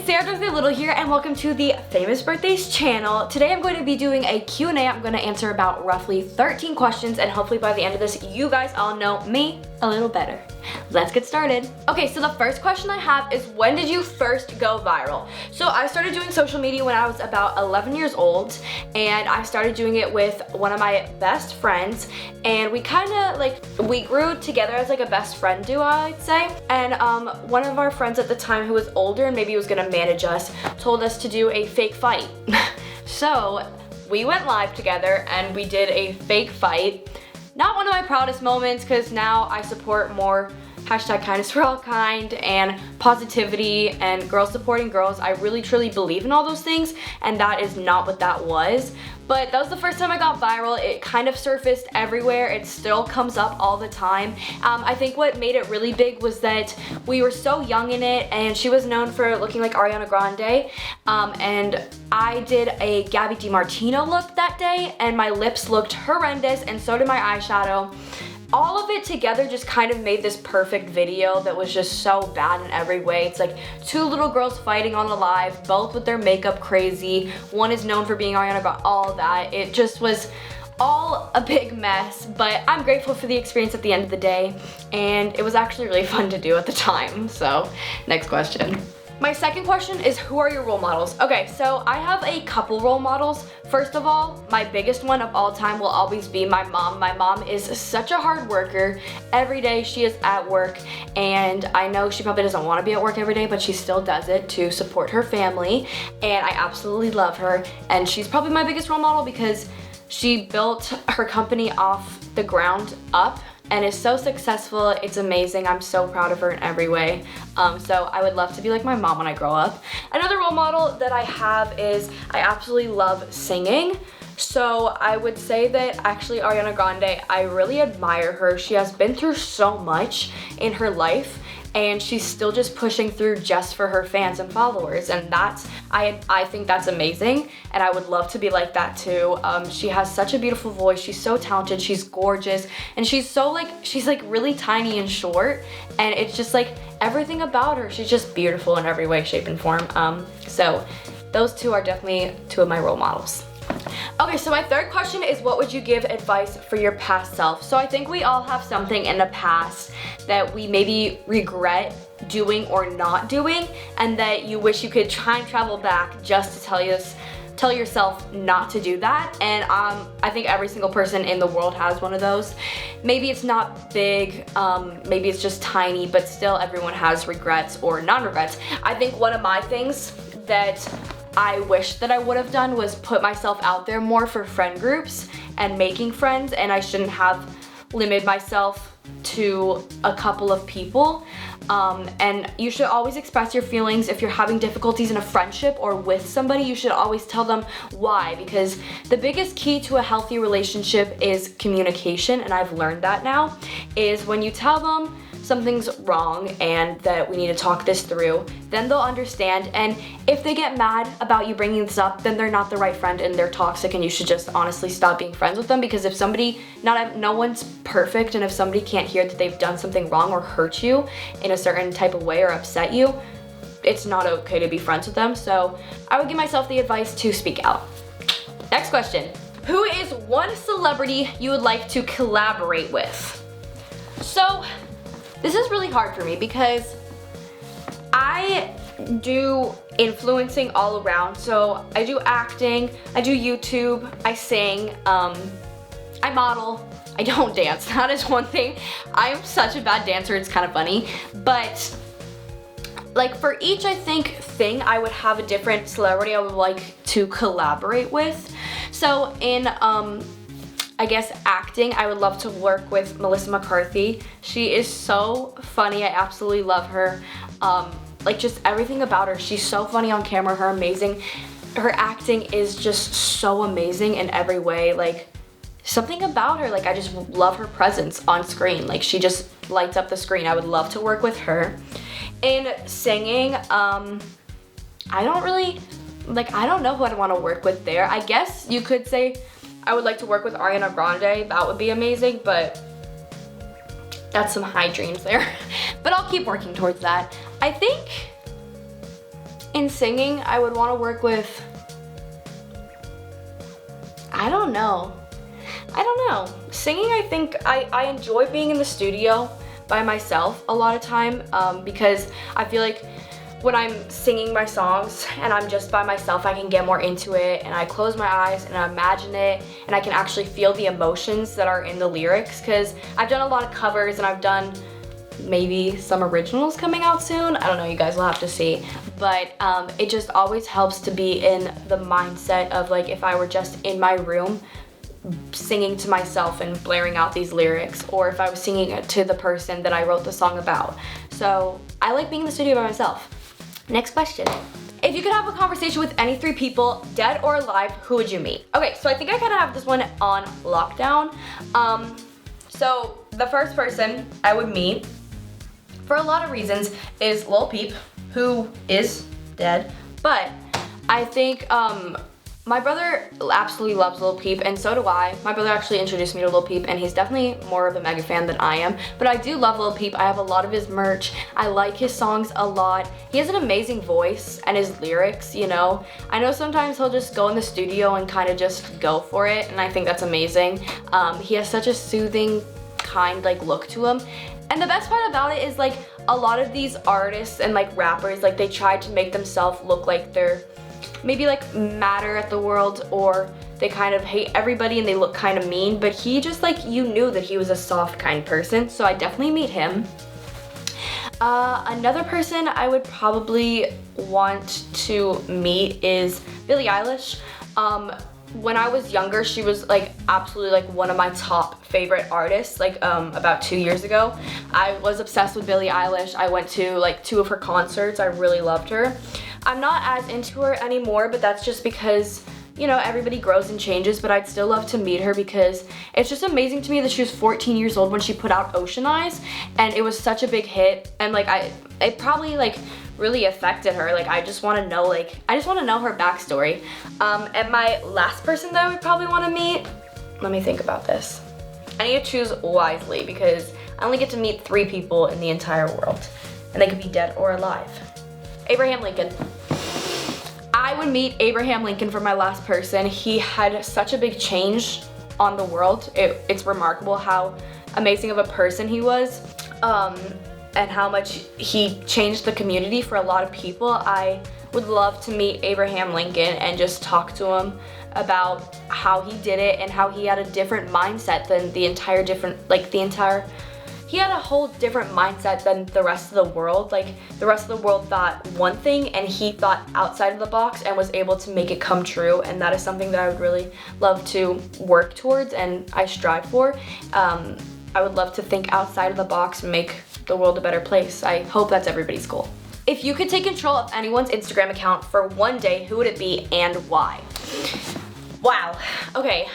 Sarah Dorothy Little here, and welcome to the Famous Birthdays channel. Today I'm going to be doing a Q&A. I'm going to answer about roughly 13 questions, and hopefully by the end of this, you guys all know me a little better. Let's get started. Okay, so the first question I have is, when did you first go viral? So I started doing social media when I was about 11 years old, and I started doing it with one of my best friends, and we kind of we grew together as like a best friend duo, I'd say. And one of our friends at the time who was older and maybe was gonna manage us told us to do a fake fight. So we went live together and we did a fake fight. Not one of my proudest moments, because now I support more #kindness for all kind and positivity and girls supporting girls. I really truly believe in all those things, and that is not what that was. But that was the first time I got viral. It kind of surfaced everywhere. It still comes up all the time. I think what made it really big was that we were so young in it, and she was known for looking like Ariana Grande. And I did a Gabby DiMartino look that day, and my lips looked horrendous, and so did my eyeshadow. All of it together just kind of made this perfect video that was just so bad in every way. It's like two little girls fighting on the live, both with their makeup crazy. One is known for being Ariana Grande, all that. It just was all a big mess, but I'm grateful for the experience at the end of the day, and it was actually really fun to do at the time. So, next question. My second question is, who are your role models? Okay, so I have a couple role models. First of all, my biggest one of all time will always be my mom. My mom is such a hard worker. Every day she is at work, and I know she probably doesn't want to be at work every day, but she still does it to support her family, and I absolutely love her. And she's probably my biggest role model because she built her company off the ground up and is so successful. It's amazing. I'm so proud of her in every way. So I would love to be like my mom when I grow up. Another role model that I have is, I absolutely love singing. So I would say that actually Ariana Grande, I really admire her. She has been through so much in her life, and she's still just pushing through just for her fans and followers, and I think that's amazing, and I would love to be like that too. She has such a beautiful voice. She's so talented. She's gorgeous, and she's like really tiny and short, and it's just like everything about her. She's just beautiful in every way, shape, and form. So those two are definitely two of my role models. Okay, so my third question is, what would you give advice for your past self? So I think we all have something in the past that we maybe regret doing or not doing, and that you wish you could time travel back just to tell yourself not to do that. And I think every single person in the world has one of those. Maybe it's not big, maybe it's just tiny, but still everyone has regrets or non-regrets. I think one of my things that I wish that I would have done was put myself out there more for friend groups and making friends, and I shouldn't have limited myself to a couple of people. And you should always express your feelings. If you're having difficulties in a friendship or with somebody, you should always tell them why, because the biggest key to a healthy relationship is communication, and I've learned that now, is when you tell them something's wrong and that we need to talk this through, then they'll understand. And if they get mad about you bringing this up, then they're not the right friend and they're toxic, and you should just honestly stop being friends with them. Because if somebody, no one's perfect, and if somebody can't hear that they've done something wrong or hurt you in a certain type of way or upset you, it's not okay to be friends with them. So I would give myself the advice to speak out. Next question. Who is one celebrity you would like to collaborate with? So this is really hard for me because I do influencing all around. So I do acting, I do YouTube, I sing, I model. I don't dance. That is one thing. I am such a bad dancer, it's kind of funny. But like for each, I think, thing, I would have a different celebrity I would like to collaborate with. So in I guess acting, I would love to work with Melissa McCarthy. She is so funny. I absolutely love her. Like just everything about her. She's so funny on camera. Her acting is just so amazing in every way. Like something about her, like I just love her presence on screen. Like she just lights up the screen. I would love to work with her. In singing, I don't know who I'd want to work with there. I guess you could say I would like to work with Ariana Grande. That would be amazing, but that's some high dreams there. But I'll keep working towards that. I think in singing, I would want to work with, I don't know. Singing, I think I enjoy being in the studio by myself a lot of time because I feel like when I'm singing my songs and I'm just by myself, I can get more into it, and I close my eyes and I imagine it, and I can actually feel the emotions that are in the lyrics, because I've done a lot of covers and I've done maybe some originals coming out soon. I don't know, you guys will have to see. But it just always helps to be in the mindset of like if I were just in my room singing to myself and blaring out these lyrics, or if I was singing it to the person that I wrote the song about. So I like being in the studio by myself. Next question. If you could have a conversation with any 3 people, dead or alive, who would you meet? Okay, so I think I kind of have this one on lockdown. So the first person I would meet, for a lot of reasons, is Lil Peep, who is dead, but I think my brother absolutely loves Lil Peep, and so do I. My brother actually introduced me to Lil Peep, and he's definitely more of a mega fan than I am, but I do love Lil Peep. I have a lot of his merch. I like his songs a lot. He has an amazing voice, and his lyrics, you know. I know sometimes he'll just go in the studio and kind of just go for it, and I think that's amazing. He has such a soothing, kind, like, look to him. And the best part about it is, like, a lot of these artists and, like, rappers, like, they try to make themselves look like they're maybe like matter at the world, or they kind of hate everybody and they look kind of mean, but he just, like, you knew that he was a soft, kind person, so I definitely meet him. Another person I would probably want to meet is Billie Eilish. When I was younger, she was like absolutely like one of my top favorite artists. Like about 2 years ago, I was obsessed with Billie Eilish. I went to like 2 of her concerts. I really loved her. I'm not as into her anymore, but that's just because, you know, everybody grows and changes, but I'd still love to meet her because it's just amazing to me that she was 14 years old when she put out Ocean Eyes, and it was such a big hit, and like it probably like really affected her. Like I just want to know her backstory. And my last person that I would probably want to meet, let me think about this. I need to choose wisely because I only get to meet 3 people in the entire world, and they could be dead or alive. Abraham Lincoln. I would meet Abraham Lincoln for my last person. He had such a big change on the world. It's remarkable how amazing of a person he was, and how much he changed the community for a lot of people. I would love to meet Abraham Lincoln and just talk to him about how he did it and how he had a different mindset than he had a whole different mindset than the rest of the world. Like the rest of the world thought one thing and he thought outside of the box and was able to make it come true, and that is something that I would really love to work towards and I strive for. I would love to think outside of the box and make the world a better place. I hope that's everybody's goal. If you could take control of anyone's Instagram account for one day, who would it be and why? Wow, okay,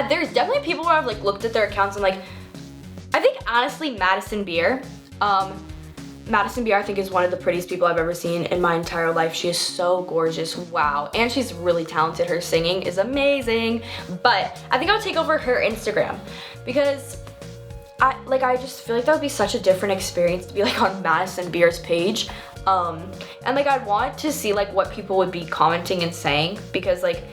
there's definitely people where I've like looked at their accounts and like, I think honestly Madison Beer. Madison Beer I think is one of the prettiest people I've ever seen in my entire life. She is so gorgeous, wow. And she's really talented, her singing is amazing. But I think I'll take over her Instagram because I just feel like that would be such a different experience to be like on Madison Beer's page. And like I'd want to see like what people would be commenting and saying, because like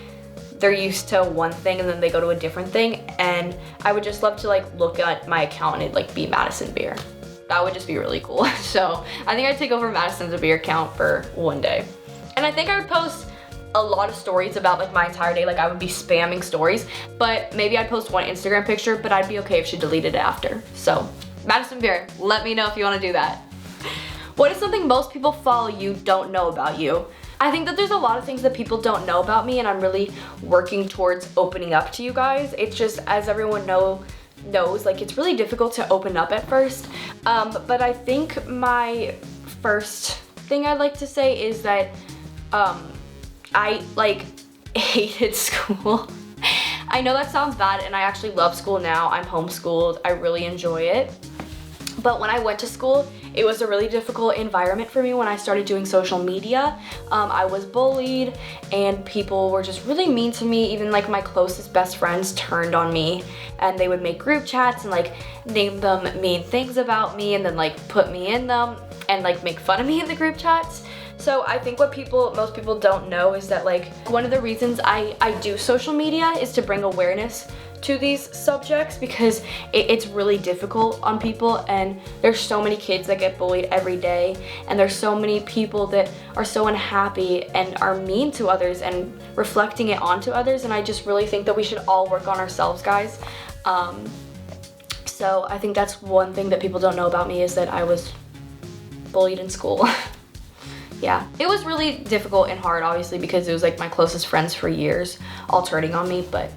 they're used to one thing and then they go to a different thing, and I would just love to like look at my account and it'd like be Madison Beer. That would just be really cool. So I think I'd take over Madison Beer account for one day. And I think I would post a lot of stories about like my entire day. Like I would be spamming stories, but maybe I'd post one Instagram picture, but I'd be okay if she deleted it after. So Madison Beer, let me know if you want to do that. What is something most people follow you don't know about you? I think that there's a lot of things that people don't know about me, and I'm really working towards opening up to you guys. It's just, as everyone knows, like it's really difficult to open up at first. But I think my first thing I'd like to say is that I like hated school. I know that sounds bad, and I actually love school now. I'm homeschooled, I really enjoy it. But when I went to school, it was a really difficult environment for me when I started doing social media. I was bullied and people were just really mean to me. Even like my closest best friends turned on me, and they would make group chats and like name them mean things about me and then like put me in them and like make fun of me in the group chats. So I think what most people don't know is that like one of the reasons I do social media is to bring awareness to these subjects, because it's really difficult on people, and there's so many kids that get bullied every day, and there's so many people that are so unhappy and are mean to others and reflecting it onto others, and I just really think that we should all work on ourselves, guys. So I think that's one thing that people don't know about me, is that I was bullied in school. Yeah, it was really difficult and hard, obviously, because it was like my closest friends for years all turning on me. But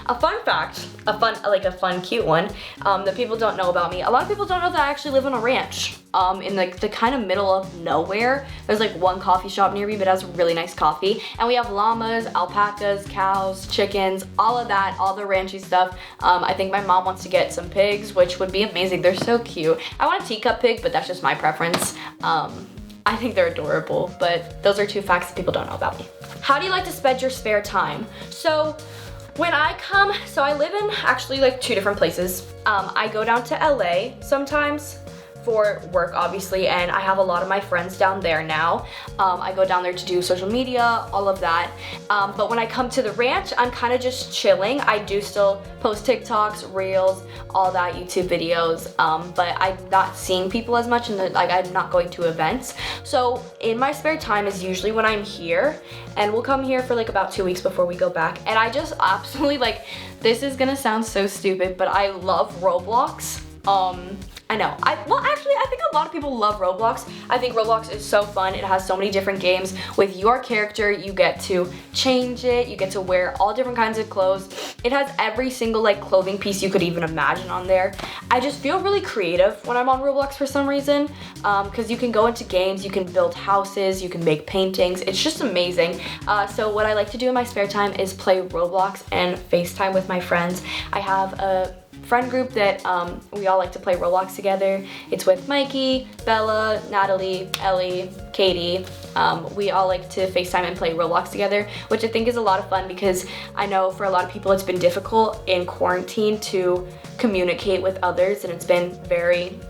a fun fact, a fun cute one, that people don't know about me. A lot of people don't know that I actually live on a ranch, in like the kind of middle of nowhere. There's like one coffee shop near me, but it has really nice coffee. And we have llamas, alpacas, cows, chickens, all of that, all the ranchy stuff. I think my mom wants to get some pigs, which would be amazing. They're so cute. I want a teacup pig, but that's just my preference. I think they're adorable, but those are two facts that people don't know about me. How do you like to spend your spare time? So when I come, so I live in actually like 2 different places. I go down to LA sometimes for work, obviously, and I have a lot of my friends down there now. I go down there to do social media, all of that. But when I come to the ranch, I'm kind of just chilling. I do still post TikToks, Reels, all that, YouTube videos, but I'm not seeing people as much, and like I'm not going to events. So in my spare time is usually when I'm here, and we'll come here for like about 2 weeks before we go back. And I just absolutely, like, this is gonna sound so stupid, but I love Roblox. I know. Well, actually, I think a lot of people love Roblox. I think Roblox is so fun. It has so many different games. With your character, you get to change it. You get to wear all different kinds of clothes. It has every single like clothing piece you could even imagine on there. I just feel really creative when I'm on Roblox for some reason, because you can go into games, you can build houses, you can make paintings. It's just amazing. So what I like to do in my spare time is play Roblox and FaceTime with my friends. I have a friend group that we all like to play Roblox together. It's with Mikey, Bella, Natalie, Ellie, Katie. We all like to FaceTime and play Roblox together, which I think is a lot of fun, because I know for a lot of people it's been difficult in quarantine to communicate with others, and it's been very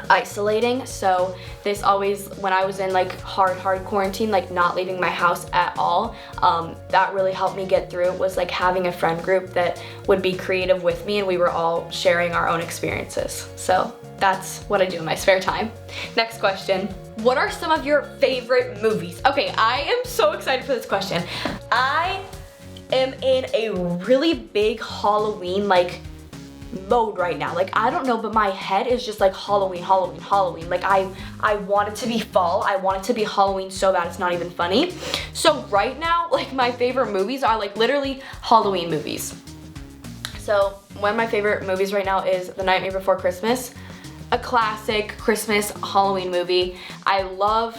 isolating. So this always, when I was in like hard quarantine, like not leaving my house at all, that really helped me get through. It was like having a friend group that would be creative with me, and we were all sharing our own experiences. So that's what I do in my spare time. Next question. What are some of your favorite movies? Okay, I am so excited for this question. I am in a really big Halloween like mode right now. Like, I don't know, but my head is just like Halloween. Like I want it to be fall. I want it to be Halloween so bad it's not even funny. So right now, like my favorite movies are like literally Halloween movies. So one of my favorite movies right now is The Nightmare Before Christmas, a classic Christmas Halloween movie. I love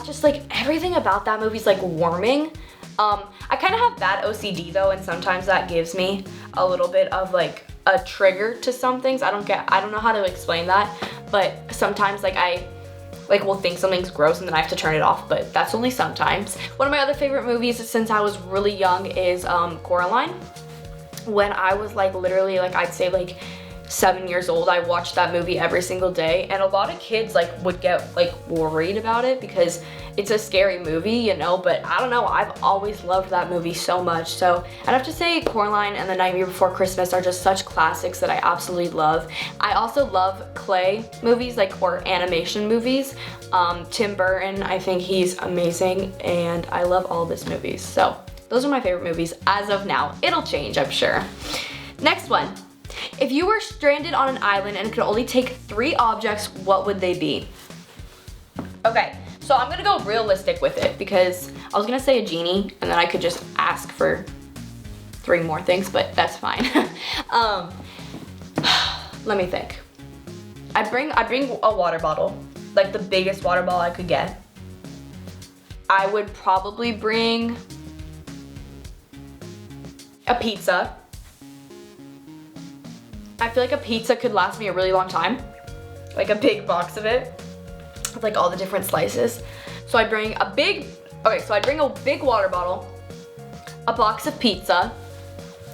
just like everything about that movie is like warming. I kind of have bad OCD though, and sometimes that gives me a little bit of like a trigger to some things. I don't know how to explain that, but sometimes like I will think something's gross and then I have to turn it off, but that's only sometimes. One of my other favorite movies since I was really young is Coraline. When I was like literally like I'd say like 7 years old, I watched that movie every single day, and a lot of kids like would get like worried about it because it's a scary movie, you know, but I don't know, I've always loved that movie so much. So I'd have to say Coraline and The Nightmare Before Christmas are just such classics that I absolutely love. I also love clay movies, like, or animation movies. Tim Burton, I think he's amazing, and I love all of his movies. So those are my favorite movies as of now. It'll change, I'm sure. Next one. If you were stranded on an island and could only take 3 objects, what would they be? Okay, so I'm gonna go realistic with it, because I was gonna say a genie and then I could just ask for 3 more things, but that's fine. Let me think. I bring a water bottle, like the biggest water bottle I could get. I would probably bring a pizza. I feel like a pizza could last me a really long time, like a big box of it with like all the different slices. So I'd bring a big water bottle, a box of pizza,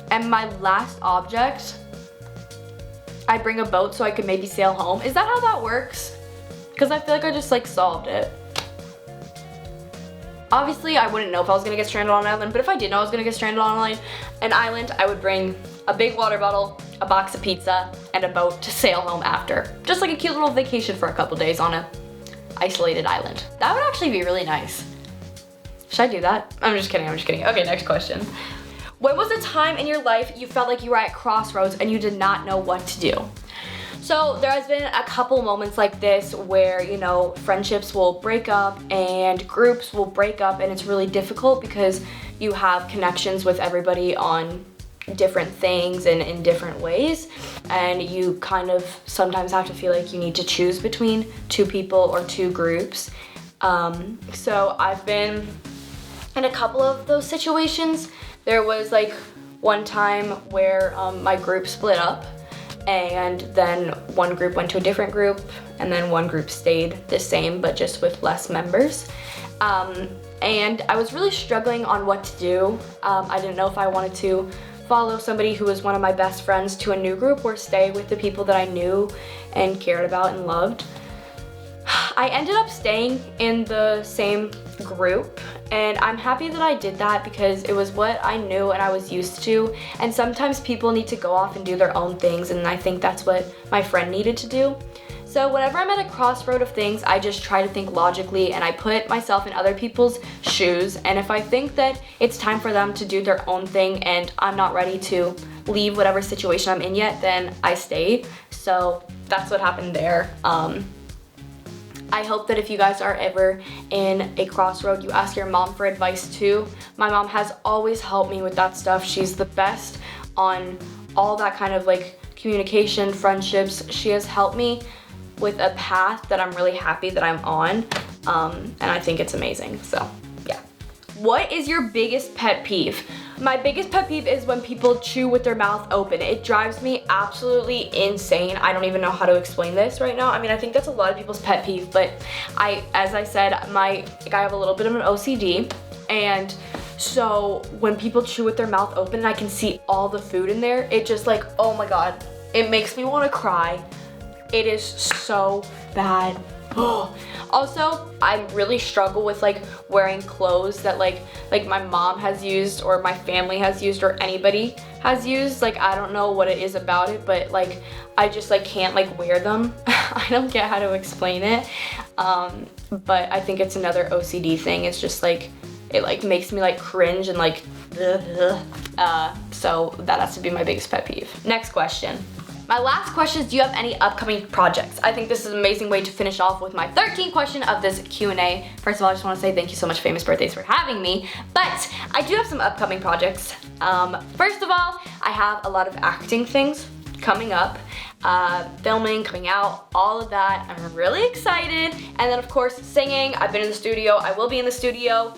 and my last object, I'd bring a boat so I could maybe sail home. Is that how that works? Because I feel like I just like solved it. Obviously, I wouldn't know if I was gonna get stranded on an island, but if I did know I was gonna get stranded on an island, I would bring a big water bottle, a box of pizza, and a boat to sail home after. Just like a cute little vacation for a couple days on a isolated island. That would actually be really nice. Should I do that? I'm just kidding. Okay, next question. When was the time in your life you felt like you were at crossroads and you did not know what to do? So there has been a couple moments like this where, you know, friendships will break up and groups will break up, and it's really difficult because you have connections with everybody on different things and in different ways, and you kind of sometimes have to feel like you need to choose between two people or two groups. So I've been in a couple of those situations. There was like one time where my group split up, and then one group went to a different group, and then one group stayed the same but just with less members. And I was really struggling on what to do. I didn't know if I wanted to follow somebody who was one of my best friends to a new group or stay with the people that I knew and cared about and loved. I ended up staying in the same group, and I'm happy that I did that because it was what I knew and I was used to, and sometimes people need to go off and do their own things, and I think that's what my friend needed to do. So whenever I'm at a crossroad of things, I just try to think logically, and I put myself in other people's shoes, and if I think that it's time for them to do their own thing and I'm not ready to leave whatever situation I'm in yet, then I stay. So that's what happened there. I hope that if you guys are ever in a crossroad, you ask your mom for advice too. My mom has always helped me with that stuff. She's the best on all that kind of like communication, friendships. She has helped me with a path that I'm really happy that I'm on, and I think it's amazing, so yeah. What is your biggest pet peeve? My biggest pet peeve is when people chew with their mouth open. It drives me absolutely insane. I don't even know how to explain this right now. I mean, I think that's a lot of people's pet peeve, but as I said, I have a little bit of an OCD, and so when people chew with their mouth open and I can see all the food in there, it just like, oh my God, it makes me want to cry. It is so bad. Also, I really struggle with like wearing clothes that like my mom has used or my family has used or anybody has used. Like, I don't know what it is about it, but like I just like can't like wear them. I don't get how to explain it. But I think it's another OCD thing. It's just like it like makes me like cringe and like so that has to be my biggest pet peeve. Next question. My last question is, do you have any upcoming projects? I think this is an amazing way to finish off with my 13th question of this Q&A. First of all, I just want to say thank you so much, Famous Birthdays, for having me. But I do have some upcoming projects. First of all, I have a lot of acting things coming up, filming, coming out, all of that. I'm really excited. And then of course, singing. I've been in the studio. I will be in the studio,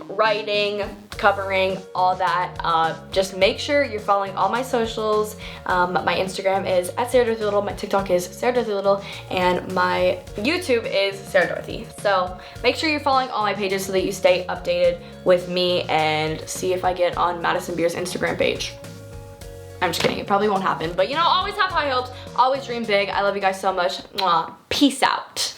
writing, covering, all that. Just make sure you're following all my socials. My Instagram is @SarahDorothyLittle, my TikTok is SarahDorothyLittle, and my YouTube is Sarah Dorothy. So make sure you're following all my pages so that you stay updated with me and see if I get on Madison Beer's Instagram page. I'm just kidding, it probably won't happen, but you know, always have high hopes, always dream big. I love you guys so much. Mwah. Peace out.